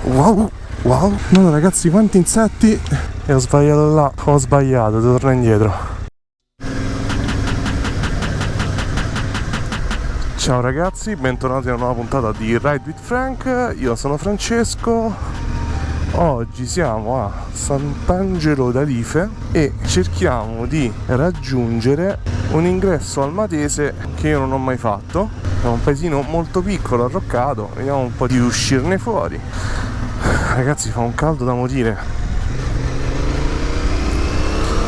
Wow, wow. No ragazzi, quanti insetti. E ho sbagliato là. Ho sbagliato, devo tornare indietro. Ciao ragazzi, bentornati a una nuova puntata di Ride with Frank. Io sono Francesco. Oggi siamo a Sant'Angelo d'Alife e cerchiamo di raggiungere un ingresso al Matese che io non ho mai fatto. È un paesino molto piccolo, arroccato. Vediamo un po' di uscirne fuori. Ragazzi, fa un caldo da morire.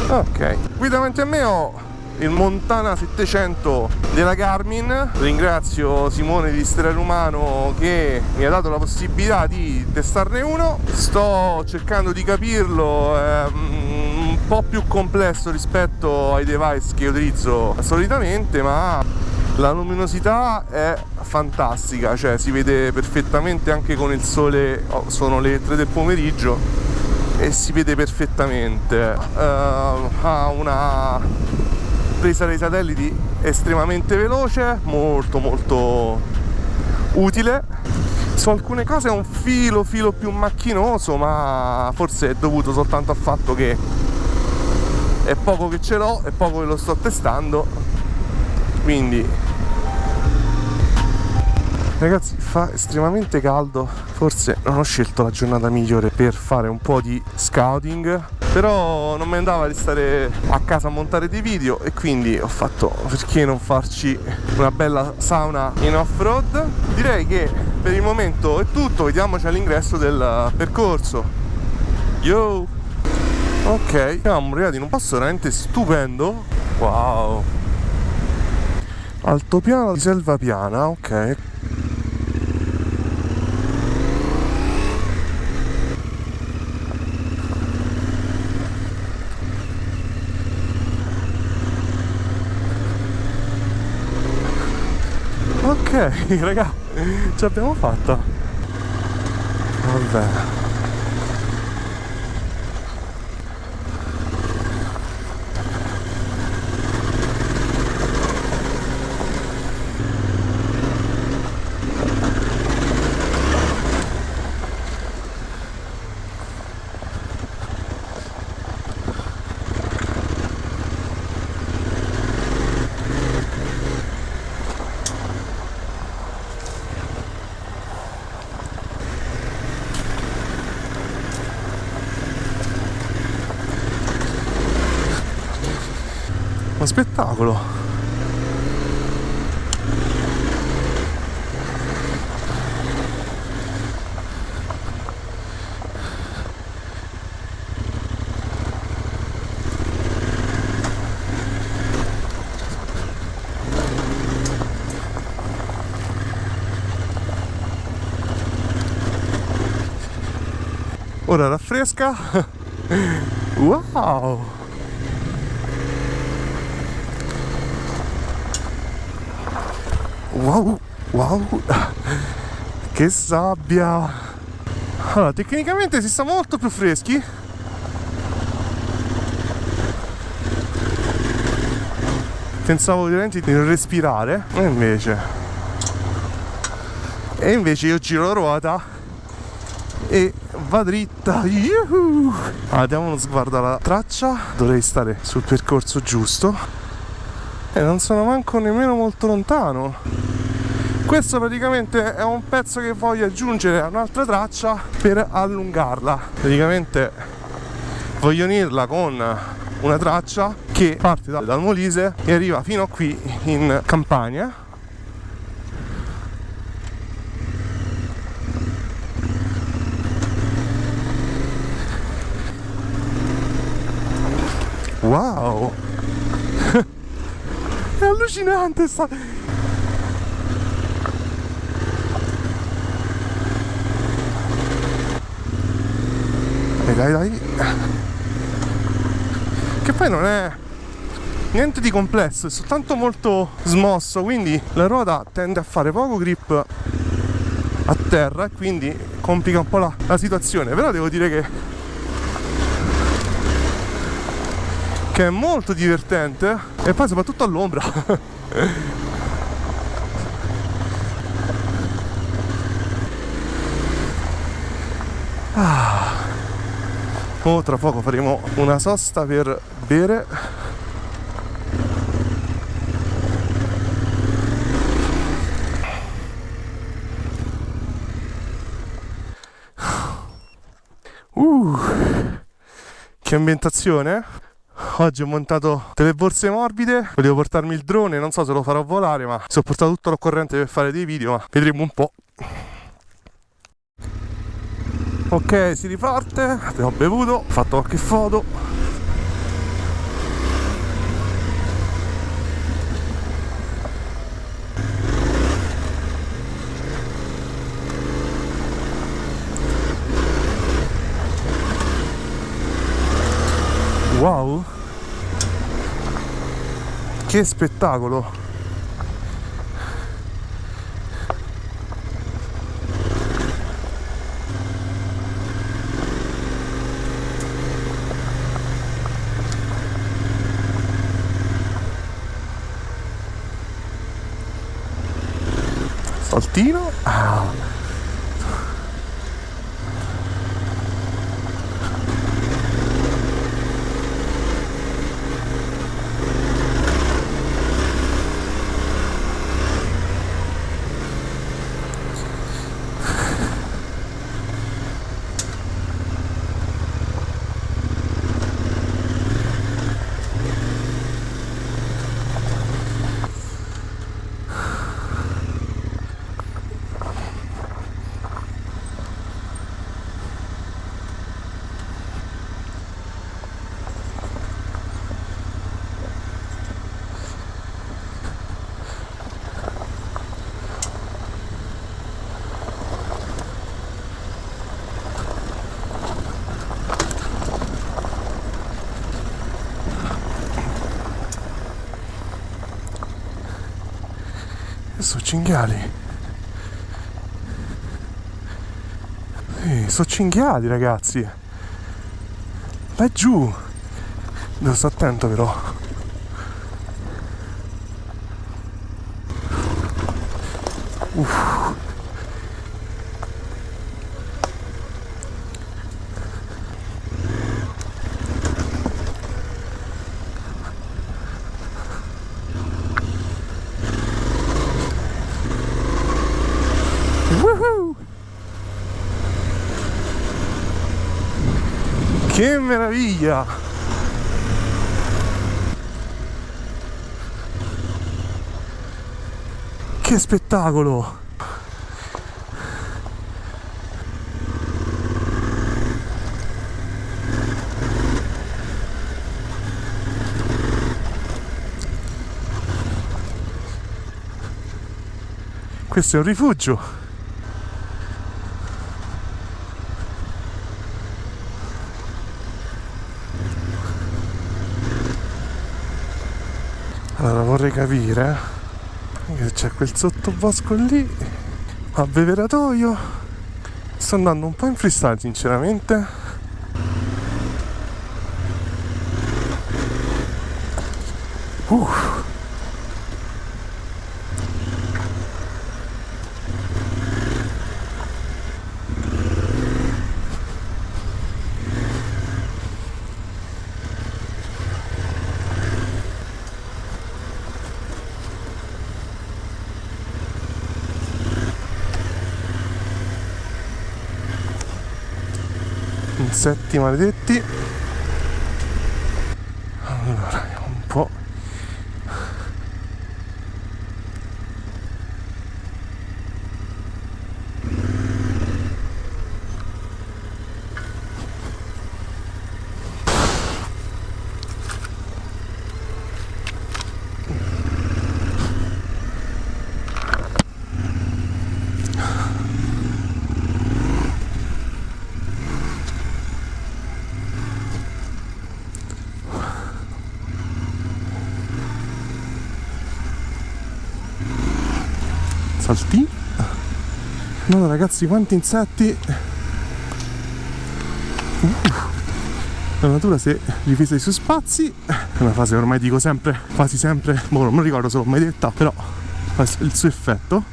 Ok, qui davanti a me ho il Montana 700 della Garmin. Ringrazio Simone di Stereo Umano che mi ha dato la possibilità di testarne uno. Sto cercando di capirlo, è un po' più complesso rispetto ai device che utilizzo solitamente, ma la luminosità è fantastica, cioè si vede perfettamente anche con il sole. Sono le 3 del pomeriggio e si vede perfettamente. Ha una presa dei satelliti estremamente veloce, molto utile. Su alcune cose è un filo più macchinoso, ma forse è dovuto soltanto al fatto che è poco che ce l'ho, è poco che lo sto testando, quindi ragazzi fa estremamente caldo. Forse non ho scelto la giornata migliore per fare un po' di scouting, però non mi andava di stare a casa a montare dei video e quindi ho fatto, perché non farci una bella sauna in off-road. Direi che per il momento è tutto, vediamoci all'ingresso del percorso. Yo! Ok, siamo arrivati in un posto veramente stupendo. Wow! Altopiano di Selva Piana, ok. Ok, raga, ce l'abbiamo fatta. Vabbè. Uno spettacolo. Ora raffresca. Wow. Wow, wow, che sabbia. Allora, tecnicamente si sta molto più freschi. Pensavo veramente di non respirare e invece io giro la ruota e va dritta. Yuhu! Allora, diamo uno sguardo alla traccia. Dovrei stare sul percorso giusto e non sono manco nemmeno molto lontano. Questo praticamente è un pezzo che voglio aggiungere a un'altra traccia per allungarla. Praticamente voglio unirla con una traccia che parte dal Molise e arriva fino a qui in Campania. Wow! È allucinante sta... Dai. Che poi non è niente di complesso, è soltanto molto smosso, quindi la ruota tende a fare poco grip a terra e quindi complica un po' la situazione. Però devo dire che è molto divertente e poi soprattutto all'ombra. Oh, tra poco faremo una sosta per bere. Che ambientazione. Oggi ho montato delle borse morbide, volevo portarmi il drone, non so se lo farò volare, ma si ho portato tutto l'occorrente per fare dei video, ma vedremo un po'. Ok, si riparte, abbiamo bevuto, ho fatto qualche foto. Wow, che spettacolo! Saltino. Sono cinghiali. Sì, sono cinghiali, ragazzi. Laggiù. Devo stare attento però. Che meraviglia! Che spettacolo! Questo è un rifugio. Allora vorrei capire che c'è quel sottobosco lì, abbeveratoio. Sto andando un po' in freestyle sinceramente. Insetti maledetti. Allora, vediamo un po'. Saltino. No ragazzi, quanti insetti. La natura si è divisa i suoi spazi. È una frase che ormai dico sempre, quasi sempre, non mi ricordo se l'ho mai detta, però fa il suo effetto.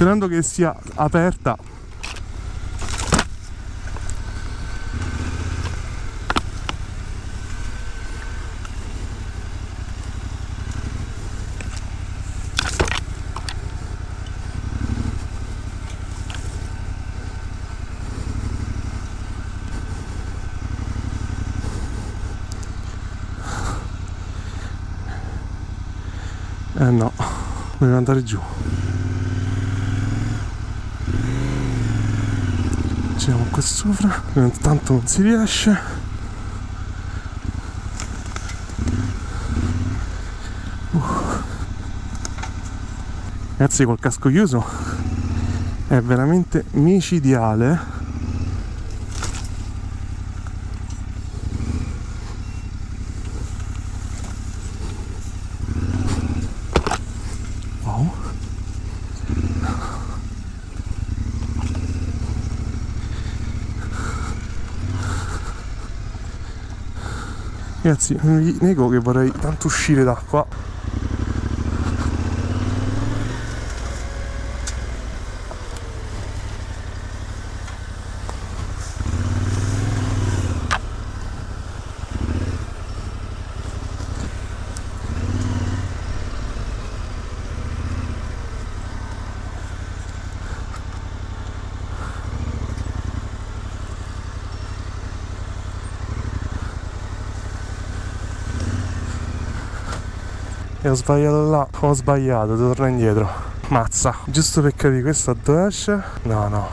sperando che sia aperta. No, devo andare giù. Giriamo qua sopra, tanto non si riesce. Ragazzi, col casco chiuso è veramente micidiale. Ragazzi, vi nego che vorrei tanto uscire da qua. E ho sbagliato là, ho sbagliato, devo tornare indietro. Mazza, giusto per capire, questo dove esce? No, no.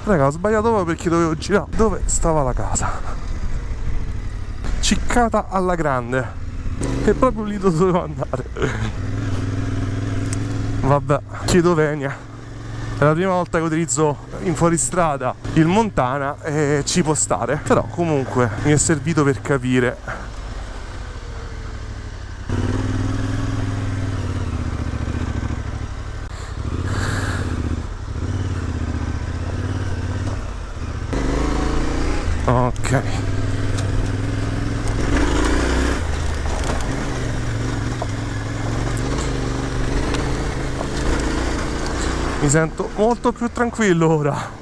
Raga, ho sbagliato proprio perché dovevo girare dove stava la casa. Ciccata alla grande, e proprio lì dove dovevo andare. Vabbè, chiedo venia, è la prima volta che utilizzo in fuoristrada il Montana e ci può stare, però comunque mi è servito per capire. Ok. Mi sento molto più tranquillo ora.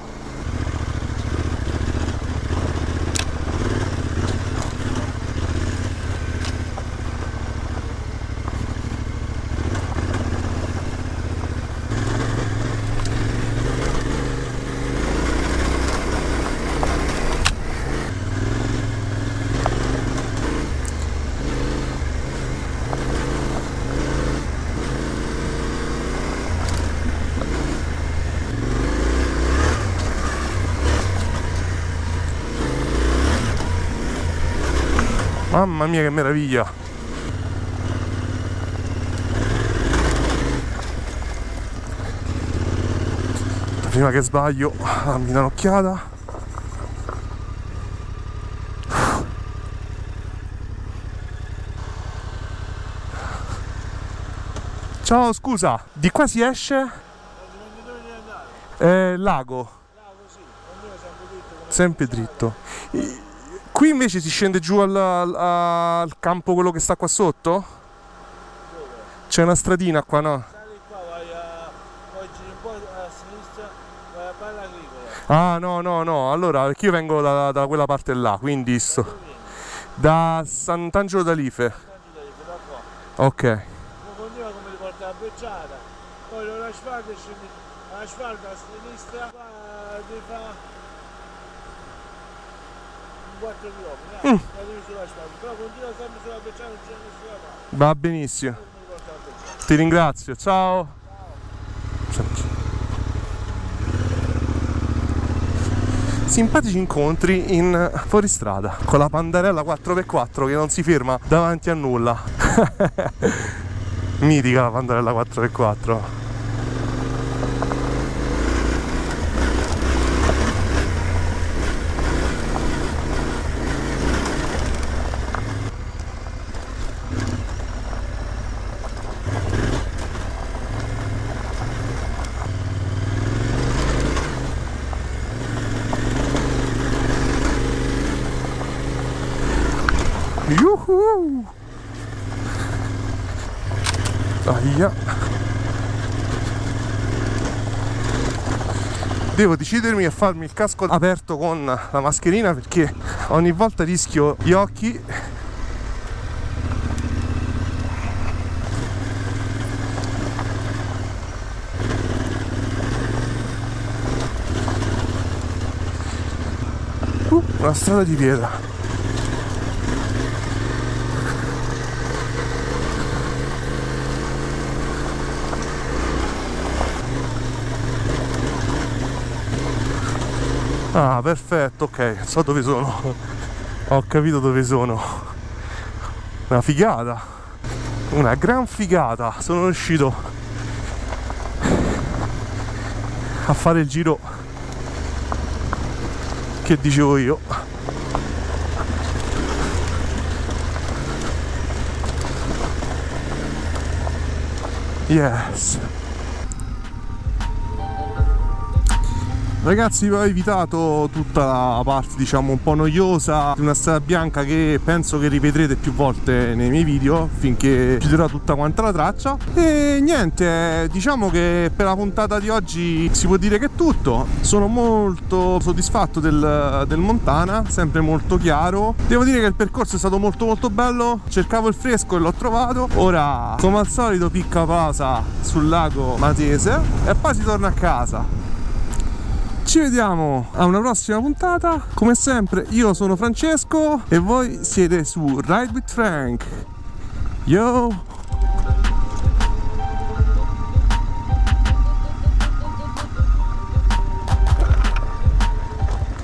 Mamma mia, che meraviglia! Prima che sbaglio, dammi un'occhiata. Ciao, scusa, di qua si esce? Lago. Sempre dritto. Qui invece si scende giù al campo, quello che sta qua sotto? C'è una stradina qua, no? Poi giri un po' a sinistra, vai a Palla Agricola. Ah, no, allora, perché io vengo da quella parte là, quindi da Sant'Angelo d'Alife. Da qua. Ok. Poi continua come ti porta a Becciata, poi l'asfalto scendi, l'asfalto a sinistra, ti fa 4 km, arrivi sull'asfalto, però continua sempre sulla Becciata, non c'è nessuna parte. Va benissimo. Ti ringrazio, ciao. Simpatici incontri in fuoristrada con la Pandarella 4x4 che non si ferma davanti a nulla. Mitica la Pandarella 4x4. Yuhu! Aia. Devo decidermi a farmi il casco aperto con la mascherina perché ogni volta rischio gli occhi. Una strada di pietra. Ah, perfetto, ok, so dove sono. Ho capito dove sono. Una figata. Una gran figata. Sono riuscito a fare il giro che dicevo io. Yes. Ragazzi, ho evitato tutta la parte diciamo un po' noiosa di una strada bianca che penso che rivedrete più volte nei miei video finché chiuderò tutta quanta la traccia. E niente, diciamo che per la puntata di oggi si può dire che è tutto. Sono molto soddisfatto del Montana, sempre molto chiaro. Devo dire che il percorso è stato molto bello, cercavo il fresco e l'ho trovato. Ora come al solito picca pausa sul lago Matese e poi si torna a casa. Ci vediamo a una prossima puntata. Come sempre io sono Francesco e voi siete su Ride with Frank. Yo!